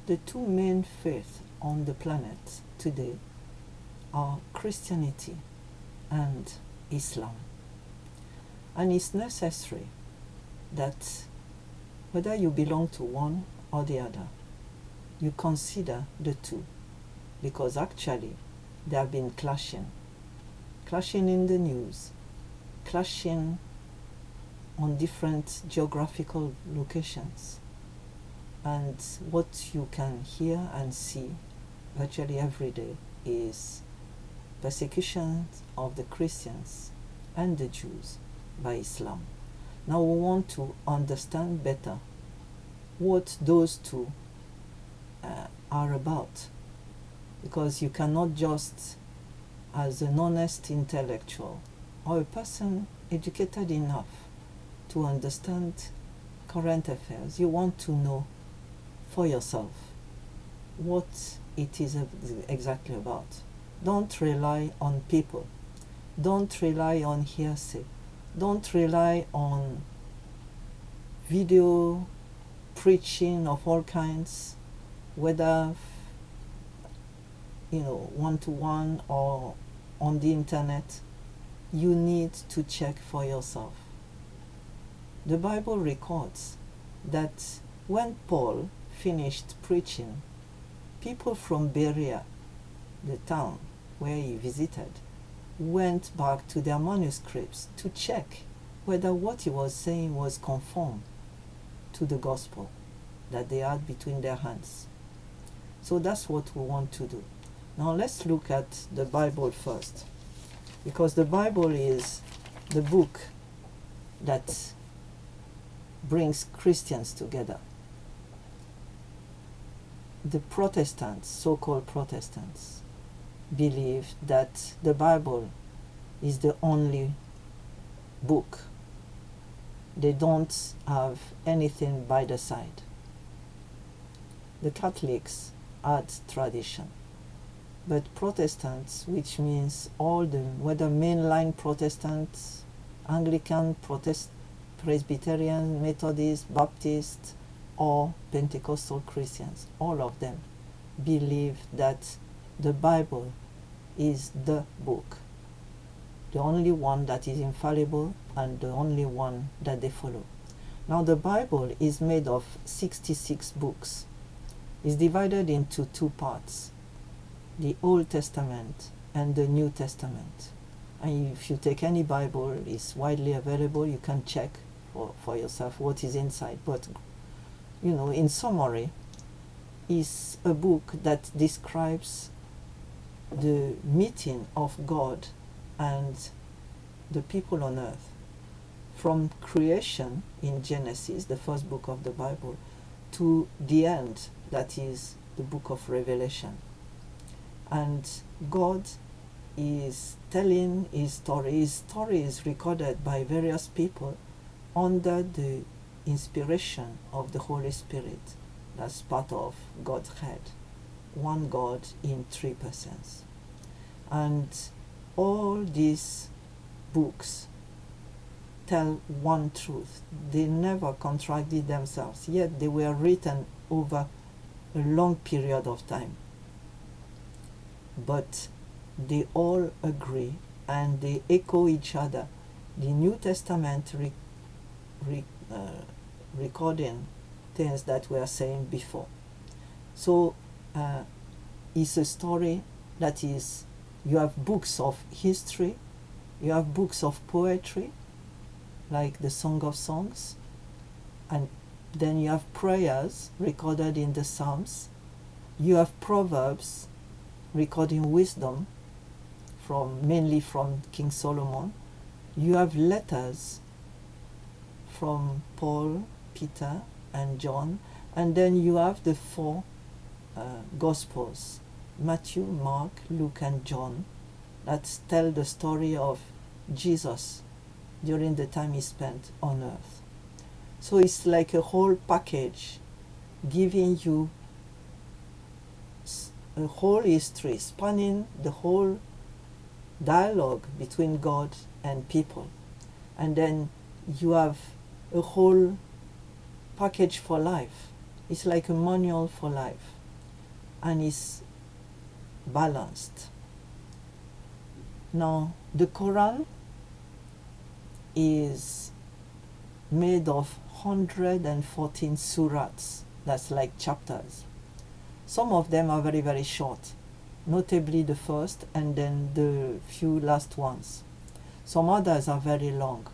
The two main faiths on the planet today are Christianity and Islam. And it's necessary that whether you belong to one or the other, you consider the two, because actually they have been clashing in the news, clashing on different geographical locations. And what you can hear and see virtually every day is persecution of the Christians and the Jews by Islam. Now we want to understand better what those two are about, because you cannot just, as an honest intellectual or a person educated enough to understand current affairs, you want to know for yourself what it is exactly about. Don't rely on people. Don't rely on hearsay. Don't rely on video preaching of all kinds, whether one-to-one or on the internet. You need to check for yourself. The Bible records that when Paul finished preaching, people from Berea, the town where he visited, went back to their manuscripts to check whether what he was saying was conform to the gospel that they had between their hands. So that's what we want to do. Now let's look at the Bible first, because the Bible is the book that brings Christians together. The Protestants, so-called Protestants, believe that the Bible is the only book. They don't have anything by the side. The Catholics add tradition, but Protestants, which means all the, whether mainline Protestants, Anglican, Presbyterian, Methodist, Baptist, or Pentecostal Christians, all of them believe that the Bible is the book, the only one that is infallible and the only one that they follow. Now the Bible is made of 66 books. It's divided into two parts, the Old Testament and the New Testament. And if you take any Bible, it's widely available, you can check for yourself what is inside. But in summary, is a book that describes the meeting of God and the people on earth, from creation in Genesis, the first book of the Bible, to the end, that is the book of Revelation. And God is telling his story. His story is recorded by various people under the inspiration of the Holy Spirit. That's part of God's head, one God in three persons. And all these books tell one truth. They never contradicted themselves, yet they were written over a long period of time. But they all agree and they echo each other. The New Testament recording things that we are saying before. So it's a story that is, you have books of history, you have books of poetry, like the Song of Songs, and then you have prayers recorded in the Psalms, you have Proverbs recording wisdom mainly from King Solomon, you have letters from Paul, Peter, and John, and then you have the four Gospels, Matthew, Mark, Luke, and John, that tell the story of Jesus during the time he spent on earth. So it's like a whole package giving you a whole history, spanning the whole dialogue between God and people. And then you have a whole package for life. It's like a manual for life, and it's balanced. Now, the Koran is made of 114 surats, that's like chapters. Some of them are very, very short, notably the first and then the few last ones. Some others are very long,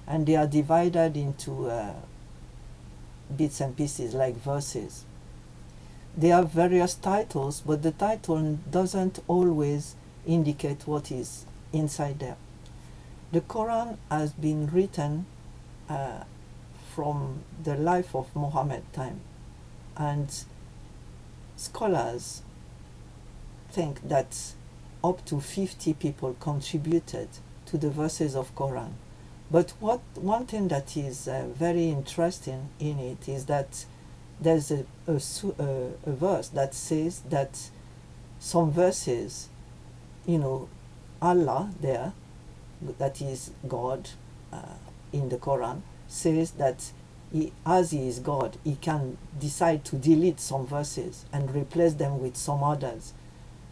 and they are divided into bits and pieces like verses. They have various titles, but the title doesn't always indicate what is inside there. The Quran has been written from the life of Muhammad time, and scholars think that up to 50 people contributed to the verses of Quran. But one thing that is very interesting in it is that there's a verse that says that some verses, Allah there, that is God in the Quran, says that as he is God, he can decide to delete some verses and replace them with some others.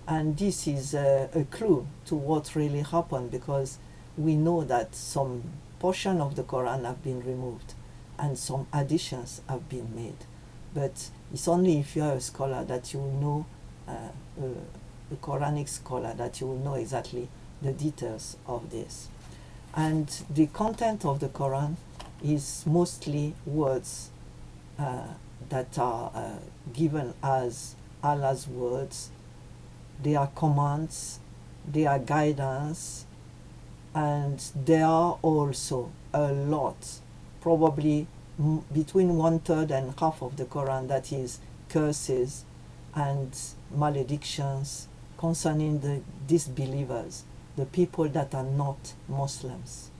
And this is a clue to what really happened, because we know that some portion of the Quran have been removed and some additions have been made. But it's only if you are a scholar that you will know, a Quranic scholar, that you will know exactly the details of this. And the content of the Quran is mostly words that are given as Allah's words. They are commands, they are guidance, and there are also a lot, probably between 1/3 and half of the Quran, that is curses and maledictions concerning the disbelievers, the people that are not Muslims.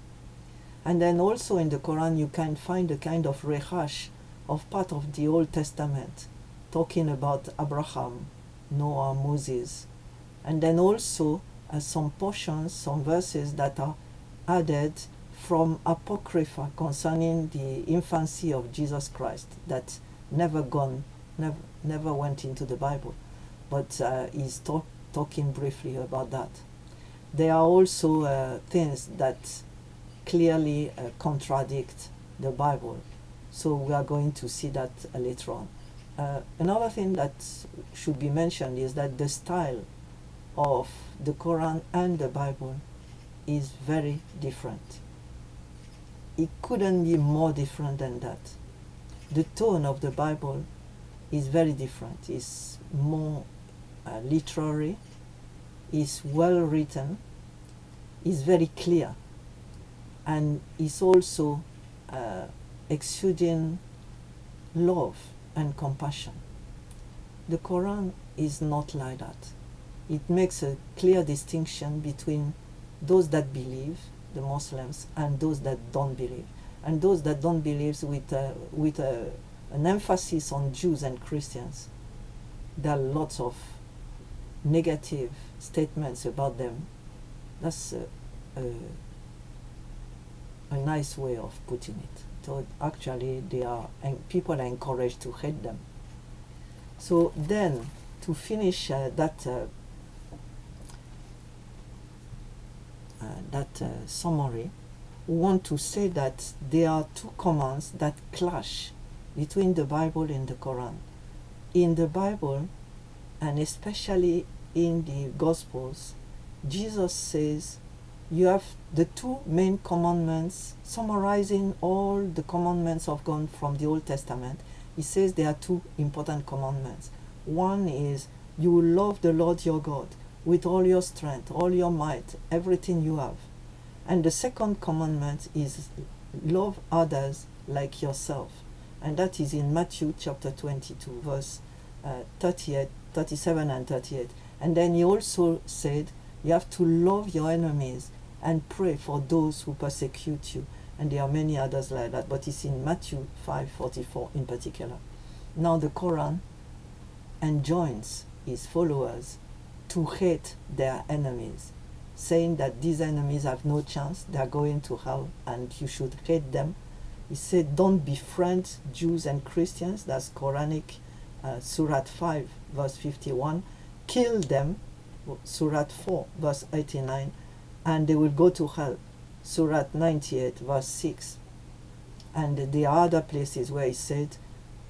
And then also in the Quran you can find a kind of rehash of part of the Old Testament, talking about Abraham, Noah, Moses, and then also some portions, some verses that are added from Apocrypha concerning the infancy of Jesus Christ, that never went into the Bible, but is talking briefly about that. There are also things that clearly contradict the Bible, so we are going to see that later on. Another thing that should be mentioned is that the style of the Quran and the Bible is very different. It couldn't be more different than that. The tone of the Bible is very different. It's more literary, it's well written, it's very clear, and it's also exuding love and compassion. The Quran is not like that. It makes a clear distinction between those that believe, the Muslims, and those that don't believe. And those that don't believe with an emphasis on Jews and Christians. There are lots of negative statements about them. That's a nice way of putting it. So actually people are encouraged to hate them. So then, to finish that summary, we want to say that there are two commands that clash between the Bible and the Quran. In the Bible, and especially in the Gospels, Jesus says you have the two main commandments, summarizing all the commandments of God from the Old Testament. He says there are two important commandments. One is you will love the Lord your God with all your strength, all your might, everything you have. And the second commandment is love others like yourself. And that is in Matthew chapter 22, verse 37 and 38. And then he also said you have to love your enemies and pray for those who persecute you. And there are many others like that, but it's in Matthew 5:44 in particular. Now the Quran enjoins its followers to hate their enemies, saying that these enemies have no chance, they are going to hell, and you should hate them. He said, don't befriend Jews and Christians. That's Quranic, Surat 5, verse 51. Kill them, Surat 4, verse 89, and they will go to hell. Surat 98, verse 6. And there are other places where he said,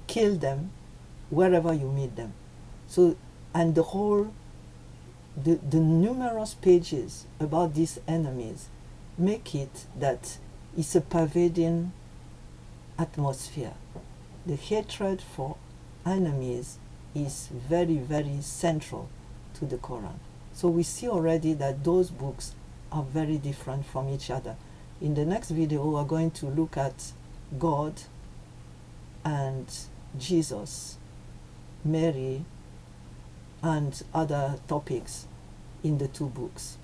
kill them wherever you meet them. So, and the numerous pages about these enemies make it that it's a pervading atmosphere. The hatred for enemies is very, very central to the Quran. So we see already that those books are very different from each other. In the next video, we're going to look at God and Jesus, Mary, and other topics in the two books.